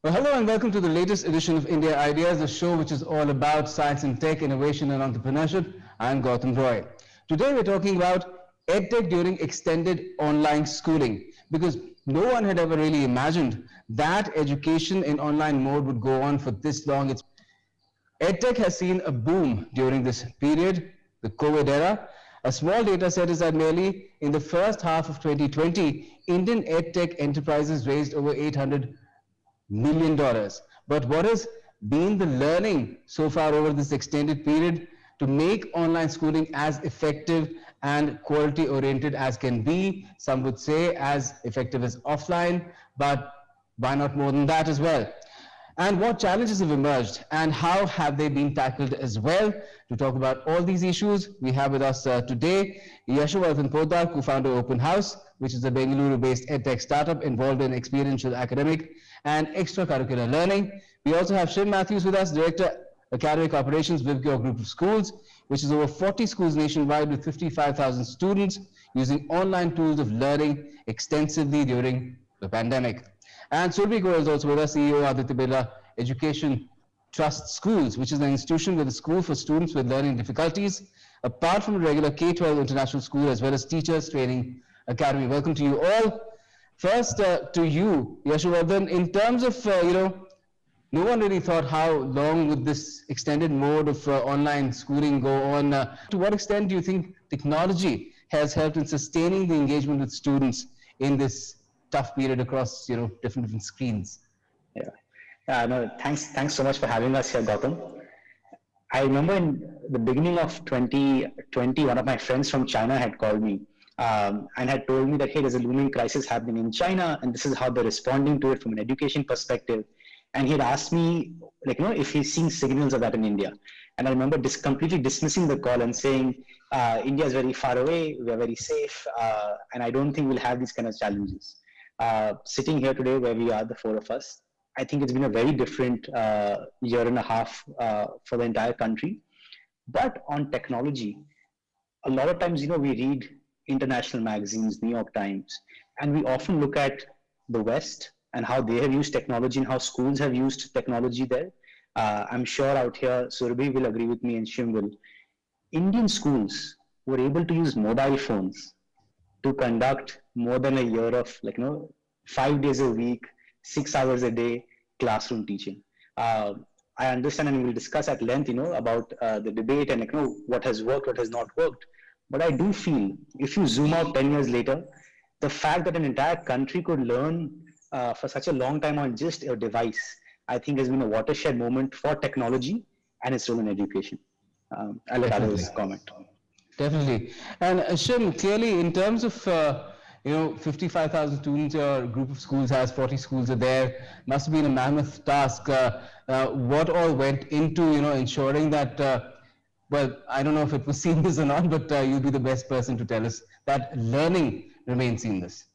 Well, hello and welcome to the latest edition of India Ideas, the show which is all about science and tech, innovation and entrepreneurship. I'm Gautam Roy. Today we're talking about EdTech during extended online schooling, because no one had ever really imagined that education in online mode would go on for this long. EdTech has seen a boom during this period, the COVID era. A small data set is that merely in the first half of 2020, Indian EdTech enterprises raised over $800 million. But what has been the learning so far over this extended period to make online schooling as effective and quality oriented as can be? Some would say as effective as offline, but why not more than that as well? And what challenges have emerged and how have they been tackled as well? To talk about all these issues, we have with us today Yashowardhan Poddar, co-founder of Open House, which is a Bengaluru-based EdTech startup involved in experiential academic and extracurricular learning. We also have Shim Matthews with us, Director Academic Operations, Vivcure Group of Schools, which is over 40 schools nationwide with 55,000 students using online tools of learning extensively during the pandemic. And Surabhi Goyal is also with us, CEO Aditya Birla Education Trust Schools, which is an institution with a school for students with learning difficulties, apart from a regular K-12 international school, as well as teachers training academy. Welcome to you all. First, to you, Yashowardhan, in terms of, no one really thought how long would this extended mode of online schooling go on. To what extent do you think technology has helped in sustaining the engagement with students in this tough period across different screens? No, thanks so much for having us here, Gautam. I remember in the beginning of 2020, one of my friends from China had called me and had told me that, hey, there's a looming crisis happening in China, and this is how they're responding to it from an education perspective. And he had asked me, if he's seeing signals of that in India. And I remember completely dismissing the call and saying, India is very far away, we're very safe, and I don't think we'll have these kind of challenges. Sitting here today where we are, the four of us, I think it's been a very different year and a half for the entire country. But on technology, a lot of times, we read international magazines, New York Times, and we often look at the West and how they have used technology and how schools have used technology there. I'm sure out here, Surabhi will agree with me and Shim will. Indian schools were able to use mobile phones to conduct more than a year of 5 days a week, 6 hours a day classroom teaching. I understand, and we'll discuss at length, about the debate and what has worked, what has not worked. But I do feel, if you zoom out 10 years later, the fact that an entire country could learn for such a long time on just a device, I think has been a watershed moment for technology and its role in education. I'll let others comment. Definitely. And Shim, clearly in terms of 55,000 students, your group of schools has 40 schools are there. Must have been a mammoth task. What all went into ensuring that? Well, I don't know if it was seamless or not, but you'll be the best person to tell us that learning remains seamless.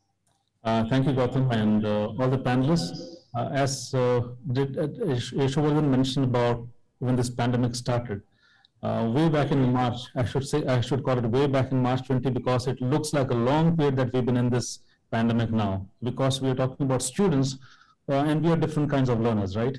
Thank you, Gautam, and all the panelists. As Yashowardhan mentioned about when this pandemic started, way back in March, I should call it way back in March 20, because it looks like a long period that we've been in this pandemic now, because we are talking about students and we are different kinds of learners, right?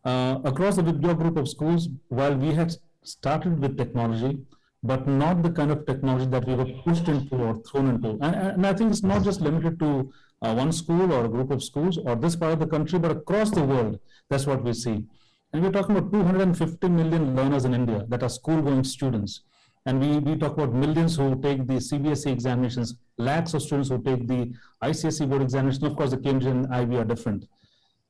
Across the Vivcure group of schools, while we had started with technology, but not the kind of technology that we were pushed into or thrown into. And I think it's not just limited to one school or a group of schools or this part of the country, but across the world, that's what we see. And we're talking about 250 million learners in India that are school-going students. And we talk about millions who take the CBSE examinations, lakhs of students who take the ICSE board examination. Of course, the Cambridge and IB are different.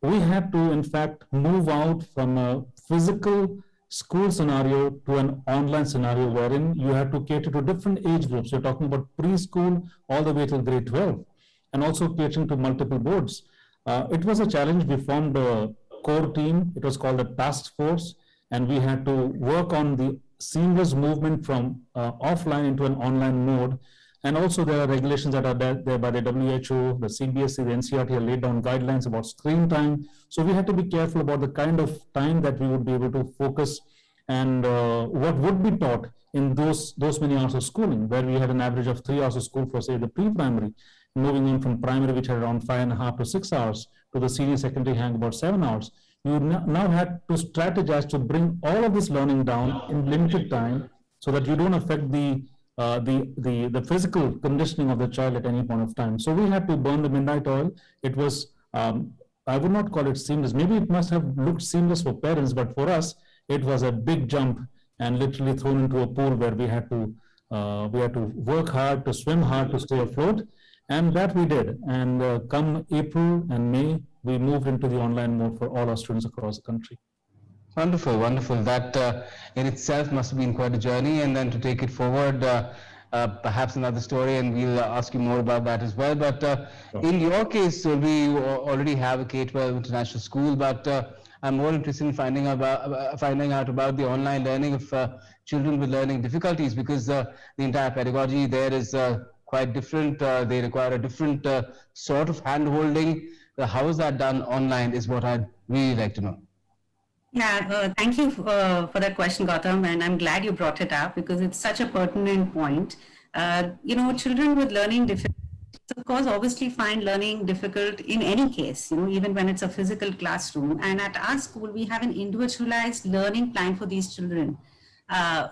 We had to, in fact, move out from a physical school scenario to an online scenario wherein you have to cater to different age groups. You're talking about preschool all the way till grade 12, and also catering to multiple boards. It was a challenge. We formed a core team. It was called a task force, and we had to work on the seamless movement from offline into an online mode. And also there are regulations that are there by the WHO, the CBSE, the NCERT have laid down guidelines about screen time. So we had to be careful about the kind of time that we would be able to focus and what would be taught in those many hours of schooling, where we had an average of 3 hours of school for, say, the pre-primary. moving on from primary, which had around 5.5 to 6 hours, to the senior secondary having about 7 hours. You now had to strategize to bring all of this learning down in limited time so that you don't affect the physical conditioning of the child at any point of time. So we had to burn the midnight oil. It was, I would not call it seamless. Maybe it must have looked seamless for parents, but for us, it was a big jump and literally thrown into a pool where we had to work hard, to swim hard, to stay afloat, and that we did. And come April and May, we moved into the online mode for all our students across the country. Wonderful, wonderful. That in itself must have been quite a journey, and then to take it forward, perhaps another story, and we'll ask you more about that as well. But in your case, we already have a K-12 international school, but I'm more interested in finding out about the online learning of children with learning difficulties, because the entire pedagogy there is quite different. They require a different sort of hand-holding. How is that done online is what I'd really like to know. Yeah, thank you for that question, Gautam, and I'm glad you brought it up because it's such a pertinent point. Children with learning difficulties, of course, obviously find learning difficult in any case, even when it's a physical classroom. And at our school, we have an individualized learning plan for these children.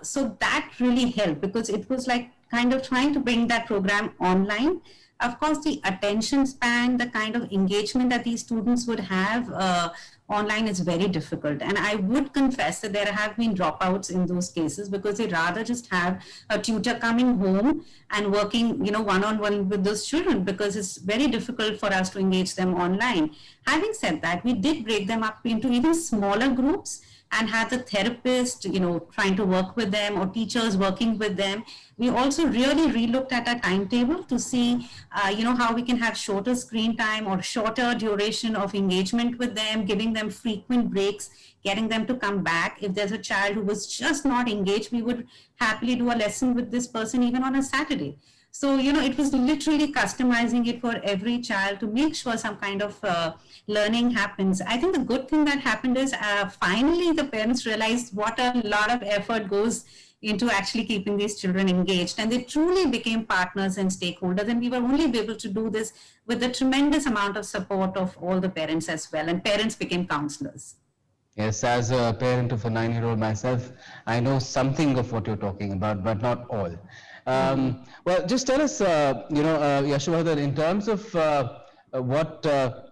So that really helped because it was like kind of trying to bring that program online. Of course, the attention span, the kind of engagement that these students would have online is very difficult. And I would confess that there have been dropouts in those cases because they rather just have a tutor coming home and working, one-on-one with those children because it's very difficult for us to engage them online. Having said that, we did break them up into even smaller groups and had the therapist, trying to work with them or teachers working with them. We also really relooked at our timetable to see, how we can have shorter screen time or shorter duration of engagement with them, giving them frequent breaks, getting them to come back. If there's a child who was just not engaged, we would happily do a lesson with this person even on a Saturday. So, it was literally customizing it for every child to make sure some kind of learning happens. I think the good thing that happened is finally the parents realized what a lot of effort goes into actually keeping these children engaged. And they truly became partners and stakeholders. And we were only able to do this with a tremendous amount of support of all the parents as well. And parents became counselors. Yes, as a parent of a 9-year-old myself, I know something of what you're talking about, but not all. Well, just tell us, Yashovardhan, in terms of what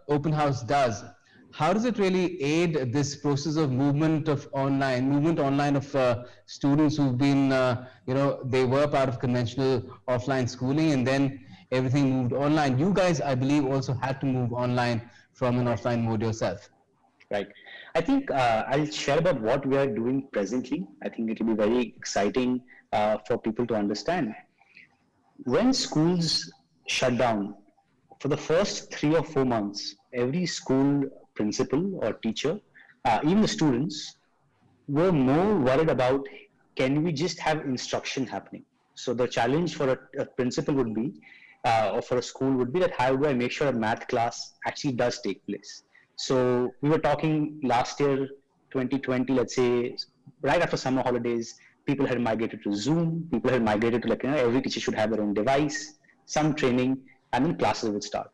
Open House does, how does it really aid this process of movement online of students who've been, they were part of conventional offline schooling and then everything moved online. You guys, I believe, also had to move online from an offline mode yourself. Right. I think I'll share about what we are doing presently. I think it will be very exciting for people to understand. When schools shut down, for the first 3 or 4 months, every school principal or teacher, even the students, were more worried about, can we just have instruction happening? So the challenge for a principal would be, or for a school would be that how do I make sure a math class actually does take place? So we were talking last year, 2020, let's say, right after summer holidays, people had migrated to Zoom, people had migrated to every teacher should have their own device, some training, and then classes would start.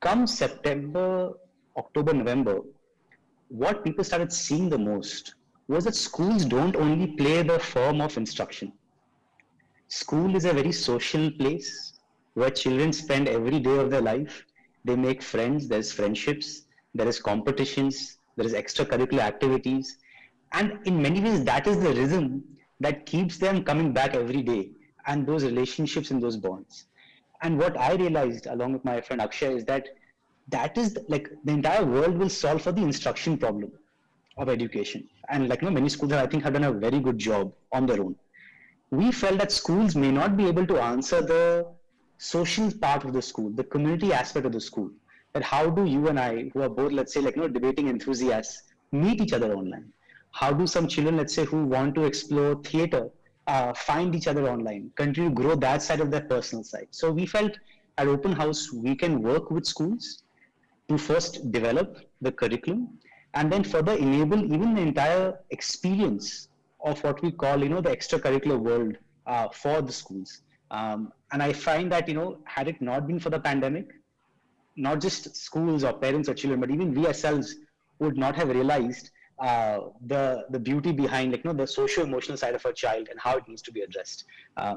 Come September, October, November, what people started seeing the most was that schools don't only play the form of instruction. School is a very social place where children spend every day of their life. They make friends, there's friendships, there is competitions, there is extracurricular activities. And in many ways, that is the rhythm that keeps them coming back every day and those relationships and those bonds. And what I realized along with my friend Akshay is that is the entire world will solve for the instruction problem of education. And many schools I think have done a very good job on their own. We felt that schools may not be able to answer the social part of the school, the community aspect of the school. That how do you and I, who are both, let's say, debating enthusiasts, meet each other online? How do some children, let's say, who want to explore theater, find each other online, continue to grow that side of their personal side? So we felt at Open House, we can work with schools to first develop the curriculum and then further enable even the entire experience of what we call, the extracurricular world for the schools. And I find that, had it not been for the pandemic, not just schools or parents or children, but even we ourselves would not have realized the beauty behind, the socio emotional side of a child and how it needs to be addressed.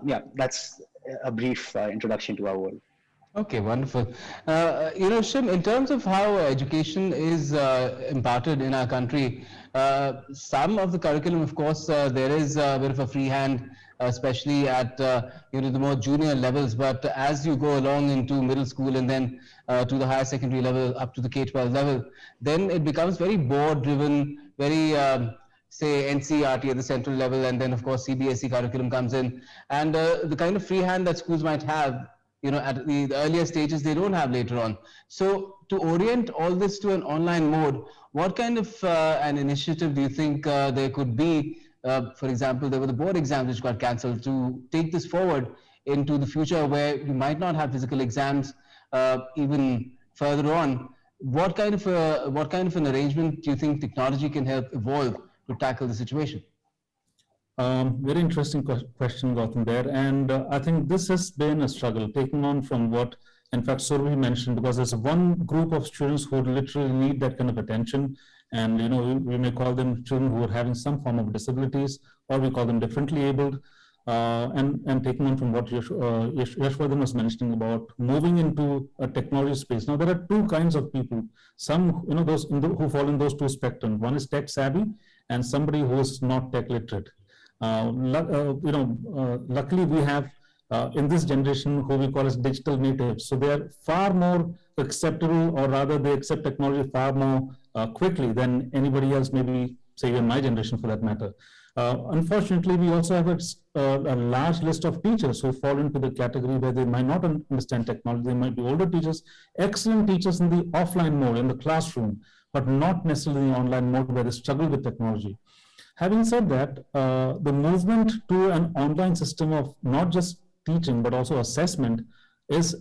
Yeah, that's a brief introduction to our world. Okay, wonderful. Shim, in terms of how education is imparted in our country, some of the curriculum, of course, there is a bit of a free hand, especially at the more junior levels. But as you go along into middle school and then to the higher secondary level, up to the K-12 level, then it becomes very board-driven, very say NCERT at the central level, and then of course CBSE curriculum comes in, and the kind of free hand that schools might have, at the earlier stages, they don't have later on. So to orient all this to an online mode, what kind of an initiative do you think there could be? For example, there were the board exams which got cancelled, to take this forward into the future where you might not have physical exams even further on. What kind of an arrangement do you think technology can help evolve to tackle the situation? Very interesting question, Gautam, there. And I think this has been a struggle, taking on from what, in fact, Surabhi mentioned, because there's one group of students who literally need that kind of attention. And, we may call them children who are having some form of disabilities, or we call them differently abled. And taking on from what Yashwardhan was mentioning about moving into a technology space. Now, there are two kinds of people. Some, those who fall in those two spectrums. One is tech savvy, and somebody who is not tech literate. Luckily we have in this generation who we call as digital natives. So they are far more acceptable, or rather they accept technology far more quickly than anybody else, maybe say even my generation for that matter. Unfortunately, we also have a large list of teachers who fall into the category where they might not understand technology. They might be older teachers, excellent teachers in the offline mode, in the classroom, but not necessarily in the online mode where they struggle with technology. Having said that, the movement to an online system of not just teaching but also assessment is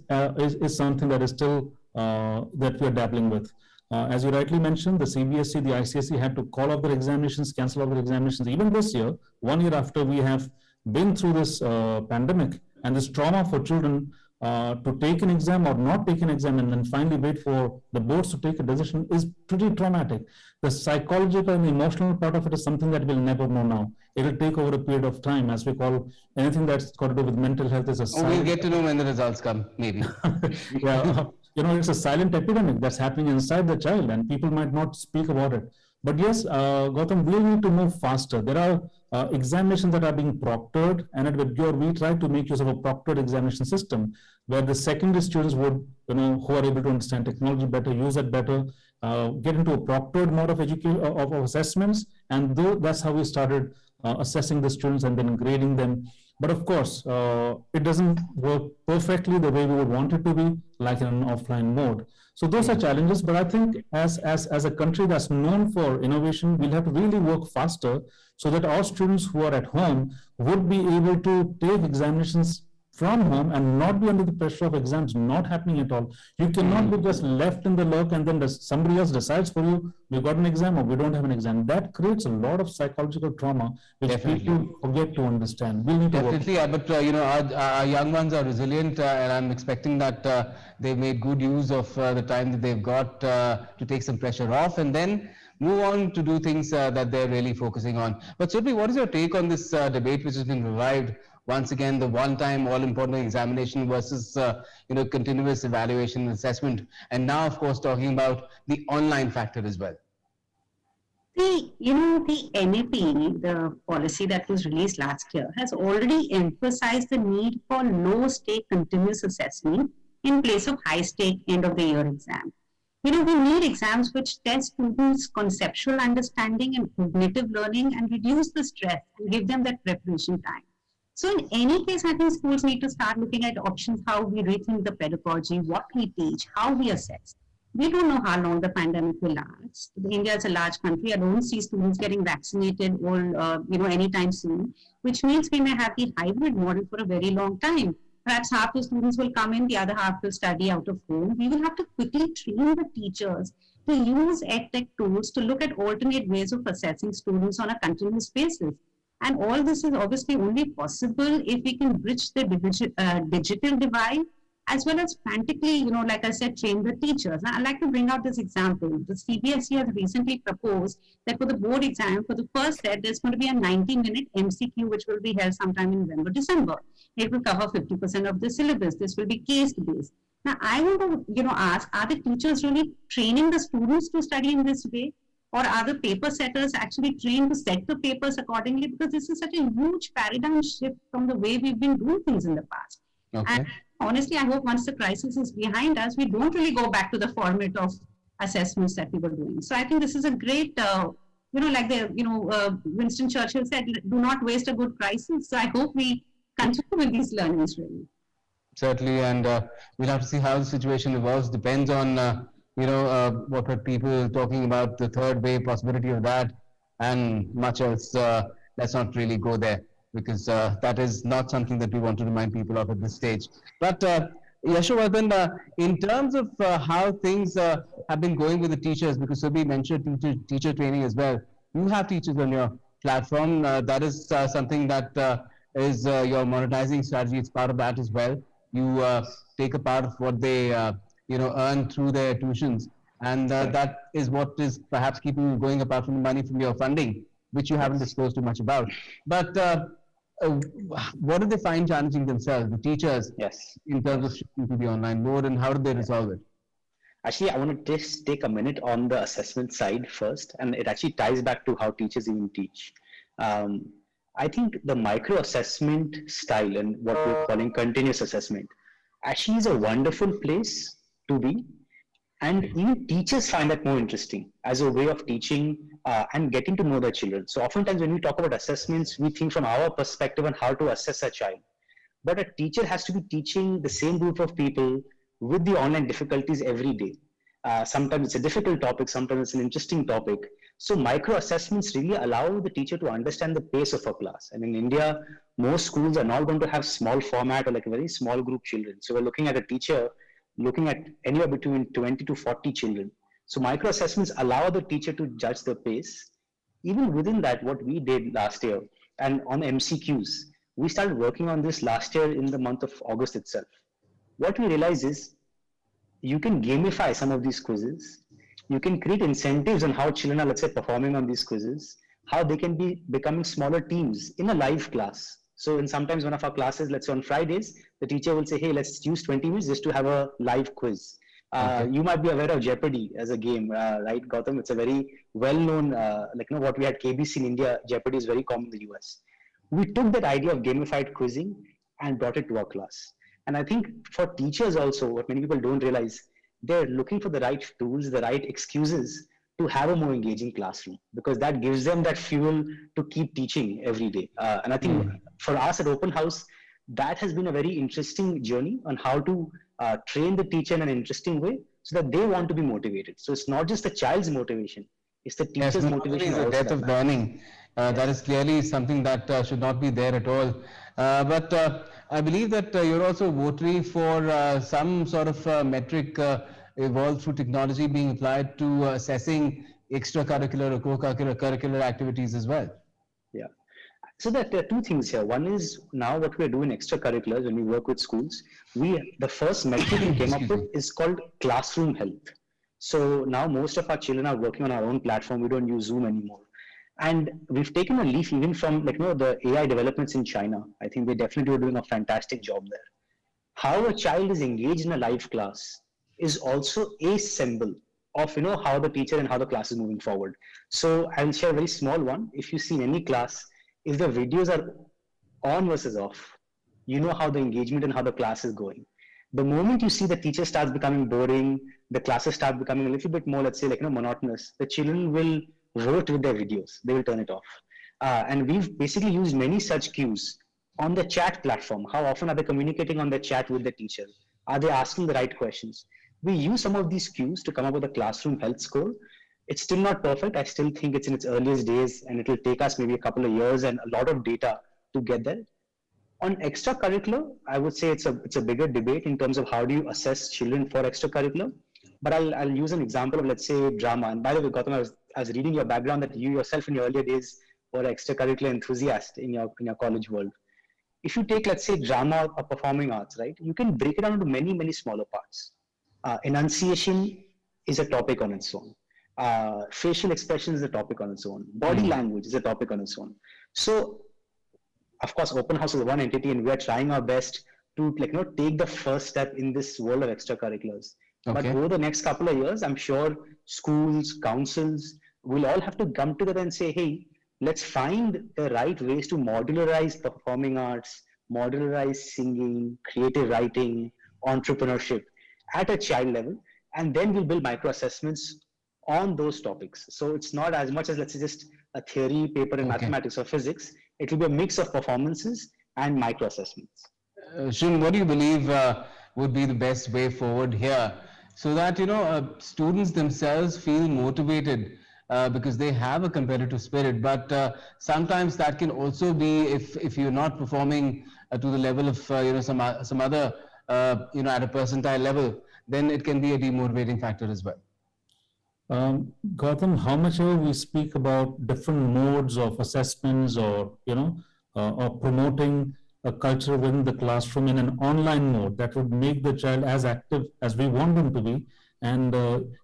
something that is still that we are dabbling with. As you rightly mentioned, the CBSE, the ICSE had to call off their examinations, cancel off their examinations. Even this year, 1 year after we have been through this pandemic and this trauma for children, to take an exam or not take an exam and then finally wait for the boards to take a decision is pretty traumatic. The psychological and emotional part of it is something that we'll never know now. It will take over a period of time, as we call anything that's got to do with mental health is a silent... we'll get to know when the results come, maybe. Yeah, it's a silent epidemic that's happening inside the child, and people might not speak about it. But yes, Gautam, we need to move faster. There are examinations that are being proctored, and at WebGear, we try to make use of a proctored examination system where the secondary students would, who are able to understand technology better, use it better, get into a proctored mode of education, of assessments, and that's how we started assessing the students and then grading them. But of course, it doesn't work perfectly the way we would want it to be, like in an offline mode. So those are challenges, but I think as a country that's known for innovation, we'll have to really work faster so that our students who are at home would be able to take examinations from home and not be under the pressure of exams not happening at all. You cannot be just left in the lurk and then somebody else decides for you, we got an exam or we don't have an exam. That creates a lot of psychological trauma, which people forget to understand. We need to Definitely, but our young ones are resilient, and I'm expecting that they've made good use of the time that they've got to take some pressure off and then move on to do things that they're really focusing on. But Surabhi, what is your take on this debate which has been revived once again, the one-time all-important examination versus continuous evaluation and assessment, and now of course talking about the online factor as well? The NAP, the policy that was released last year, has already emphasized the need for low-stake continuous assessment in place of high-stake end-of-the-year exam. We need exams which test students' conceptual understanding and cognitive learning and reduce the stress and give them that preparation time. So in any case, I think schools need to start looking at options, how we rethink the pedagogy, what we teach, how we assess. We don't know how long the pandemic will last. India is a large country. I don't see students getting vaccinated or, anytime soon, which means we may have the hybrid model for a very long time. Perhaps half the students will come in, the other half will study out of home. We will have to quickly train the teachers to use Edtech tools to look at alternate ways of assessing students on a continuous basis. And all this is obviously only possible if we can bridge the digital divide, as well as frantically, like I said, train the teachers. Now, I'd like to bring out this example. The CBSE has recently proposed that for the board exam, for the first set, there's going to be a 90-minute MCQ, which will be held sometime in November, December. It will cover 50% of the syllabus. This will be case-based. Now, I want to, ask, are the teachers really training the students to study in this way? Or are the paper setters actually trained to set the papers accordingly? Because this is such a huge paradigm shift from the way we've been doing things in the past. Okay. And honestly, I hope once the crisis is behind us, we don't really go back to the format of assessments that we were doing. So I think this is a great, Winston Churchill said, do not waste a good crisis. So I hope we continue with these learnings really. Certainly, and we'll have to see how the situation evolves. Depends on, what are people talking about, the third wave possibility of that, and much else. Let's not really go there, because that is not something that we want to remind people of at this stage. But Yashovardhan, in terms of how things have been going with the teachers, because Subhi mentioned teacher training as well. You have teachers on your platform. That is something that is your monetizing strategy. It's part of that as well. You take a part of what they earn through their tuitions, and that is what is perhaps keeping you going, apart from the money from your funding, which you haven't disclosed too much about. But what do they find challenging themselves, the teachers, Yes. in terms of shifting to the online mode, and how do they resolve it? Actually, I want to just take a minute on the assessment side first, and it actually ties back to how teachers even teach. I think the micro assessment style and what we're calling continuous assessment actually is a wonderful place to be. And even teachers find that more interesting as a way of teaching and getting to know their children. So oftentimes when we talk about assessments, we think from our perspective on how to assess a child. But a teacher has to be teaching the same group of people with the online difficulties every day. Sometimes it's a difficult topic, sometimes it's an interesting topic. So micro assessments really allow the teacher to understand the pace of a class. And in India, most schools are not going to have small format or like a very small group children. So we're looking at a teacher looking at anywhere between 20 to 40 children. So micro assessments allow the teacher to judge the pace. Even within that, what we did last year, and on MCQs, we started working on this last year in the month of August itself. What we realized is you can gamify some of these quizzes. You can create incentives on how children are, let's say, performing on these quizzes, how they can be becoming smaller teams in a live class. So in sometimes one of our classes, let's say on Fridays, the teacher will say, hey, let's use 20 minutes just to have a live quiz. You might be aware of Jeopardy as a game, right, Gautam? It's a very well-known, what we had KBC in India, Jeopardy is very common in the US. We took that idea of gamified quizzing and brought it to our class. And I think for teachers also, what many people don't realize, they're looking for the right tools, the right excuses to have a more engaging classroom, because that gives them that fuel to keep teaching every day. And I think for us at Open House, that has been a very interesting journey on how to train the teacher in an interesting way so that they want to be motivated. So it's not just the child's motivation, it's the teacher's motivation. The death of learning. That is clearly something that should not be there at all. But I believe that you're also votary for some sort of metric evolved through technology being applied to assessing extracurricular or co-curricular activities as well. Yeah. So there are two things here. One is now what we're doing extracurriculars when we work with schools. The first metric we came up with is called classroom health. So now most of our children are working on our own platform. We don't use Zoom anymore. And we've taken a leaf even from the AI developments in China. I think they definitely are doing a fantastic job there. How a child is engaged in a live class is also a symbol of how the teacher and how the class is moving forward. So I'll share a very small one. If you see in any class, if the videos are on versus off, you know how the engagement and how the class is going. The moment you see the teacher starts becoming boring, the classes start becoming a little bit more, let's say, monotonous, the children will vote with their videos. They will turn it off. And we've basically used many such cues on the chat platform. How often are they communicating on the chat with the teacher? Are they asking the right questions? We use some of these cues to come up with a classroom health score. It's still not perfect. I still think it's in its earliest days, and it will take us maybe a couple of years and a lot of data to get there. On extracurricular, I would say it's a bigger debate in terms of how do you assess children for extracurricular. But I'll use an example of, let's say, drama. And by the way, Gautam, I was reading your background that you yourself in your earlier days or extracurricular enthusiast in your college world. If you take, let's say, drama or performing arts, right, you can break it down into many, many smaller parts. Enunciation is a topic on its own. Facial expression is a topic on its own. Body language is a topic on its own. So, of course, open house is one entity, and we are trying our best to take the first step in this world of extracurriculars. But over the next couple of years, I'm sure schools, councils will all have to come together and say, hey, let's find the right ways to modularize performing arts, modularize singing, creative writing, entrepreneurship at a child level, and then we'll build micro assessments on those topics. So it's not as much as, let's say, just a theory paper in mathematics or physics. It will be a mix of performances and micro assessments. Shin, what do you believe would be the best way forward here, so that students themselves feel motivated because they have a competitive spirit, but sometimes that can also be, if you're not performing to the level of some other at a percentile level, then it can be a demotivating factor as well. Gautam, how much ever we speak about different modes of assessments, or or promoting a culture within the classroom in an online mode that would make the child as active as we want them to be. And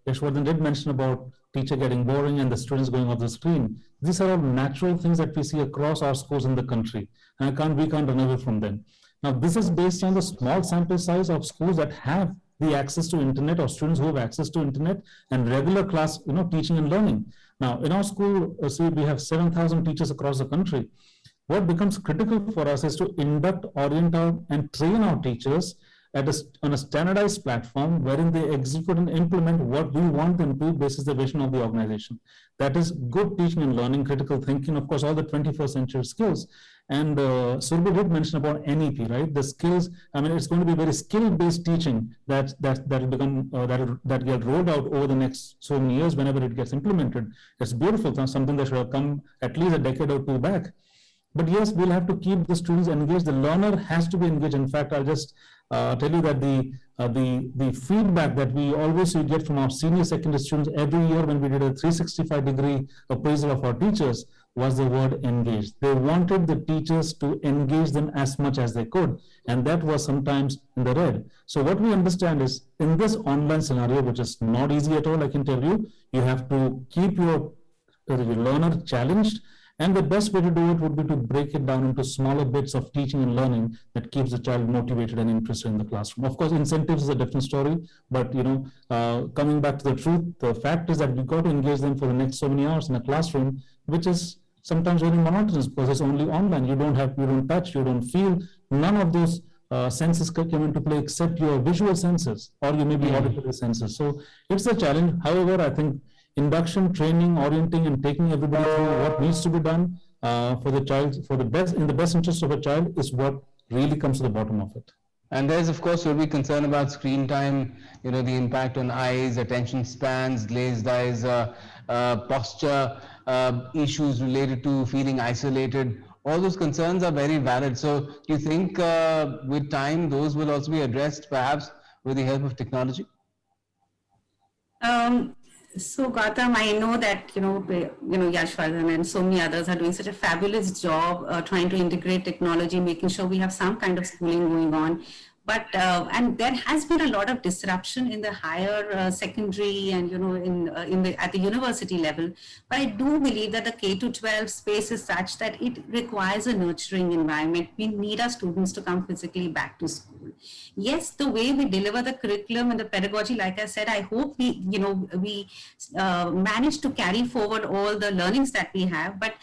Yashwardhan did mention about teacher getting boring and the students going off the screen. These are all natural things that we see across our schools in the country, and we can't run away from them. Now, this is based on the small sample size of schools that have the access to internet, or students who have access to internet and regular class, teaching and learning. Now, in our school, we have 7,000 teachers across the country. What becomes critical for us is to induct, orient and train our teachers on a standardized platform wherein they execute and implement what we want them to basis the vision of the organization. That is good teaching and learning, critical thinking, of course, all the 21st century skills. And Surbi did mention about NEP, right? The skills, it's going to be very skill-based teaching that will become, that get rolled out over the next so many years whenever it gets implemented. It's beautiful, something that should have come at least a decade or two back. But yes, we'll have to keep the students engaged. The learner has to be engaged. In fact, I'll just tell you that the feedback that we always get from our senior secondary students every year when we did a 365-degree appraisal of our teachers was the word engaged. They wanted the teachers to engage them as much as they could, and that was sometimes in the red. So what we understand is, in this online scenario, which is not easy at all, I can tell you, you have to keep your learner challenged. And the best way to do it would be to break it down into smaller bits of teaching and learning that keeps the child motivated and interested in the classroom. Of course, incentives is a different story, but coming back to the truth, the fact is that we've got to engage them for the next so many hours in a classroom, which is sometimes very monotonous because it's only online. You don't touch, you don't feel. None of those senses come into play except your visual senses or your maybe auditory senses. So it's a challenge. However, I think induction, training, orienting, and taking everybody through what needs to be done for the child, in the best interest of a child, is what really comes to the bottom of it. And there's, of course, will be concern about screen time, the impact on eyes, attention spans, glazed eyes, posture, issues related to feeling isolated. All those concerns are very valid. So do you think with time, those will also be addressed, perhaps with the help of technology? So Gautam, I know that Yashwardhan and so many others are doing such a fabulous job trying to integrate technology, making sure we have some kind of schooling going on. But and there has been a lot of disruption in the higher secondary and at the university level. But I do believe that the K-12 space is such that it requires a nurturing environment. We need our students to come physically back to school. Yes, the way we deliver the curriculum and the pedagogy, like I said, I hope we manage to carry forward all the learnings that we have. But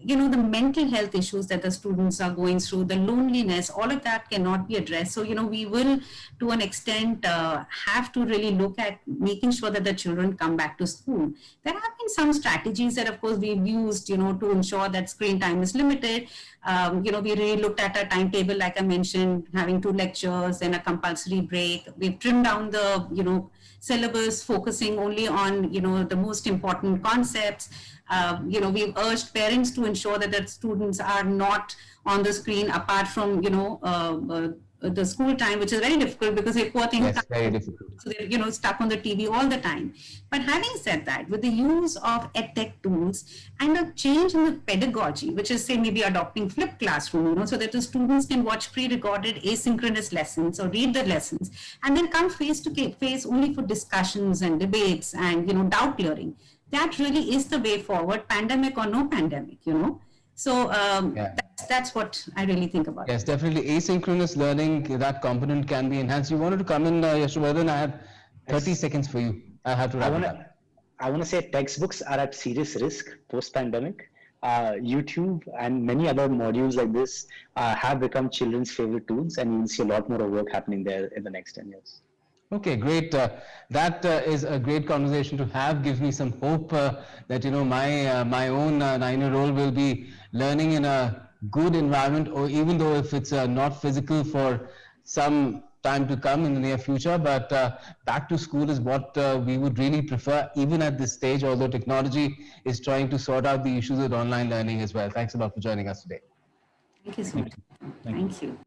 the mental health issues that the students are going through, the loneliness, all of that cannot be addressed. So, we will, to an extent, have to really look at making sure that the children come back to school. There have been some strategies that, of course, we've used, to ensure that screen time is limited. We really looked at a timetable, like I mentioned, having 2 lectures and a compulsory break. We've trimmed down the, syllabus, focusing only on, the most important concepts. We've urged parents to ensure that the students are not on the screen apart from, the school time, which is very difficult because they poor things Yes, very difficult. so they're stuck on the TV all the time. But having said that, with the use of edtech tools and a change in the pedagogy, which is say maybe adopting flipped classroom, so that the students can watch pre-recorded asynchronous lessons or read the lessons and then come face to face only for discussions and debates and doubt clearing. That really is the way forward, pandemic or no pandemic. So Yeah. that's what I really think about. Yes, definitely. Asynchronous learning, that component can be enhanced. You wanted to come in, Yashowardhan. I have 30 Yes. seconds for you. I have to I wrap want it to up. I want to say textbooks are at serious risk post-pandemic. YouTube and many other modules like this have become children's favorite tools, and you'll see a lot more of work happening there in the next 10 years. Okay, great. That is a great conversation to have. Gives me some hope that my own 9-year-old will be learning in a good environment, or even though if it's not physical for some time to come in the near future. But back to school is what we would really prefer, even at this stage. Although technology is trying to sort out the issues with online learning as well. Thanks a lot for joining us today. Thank you so much. Thank you.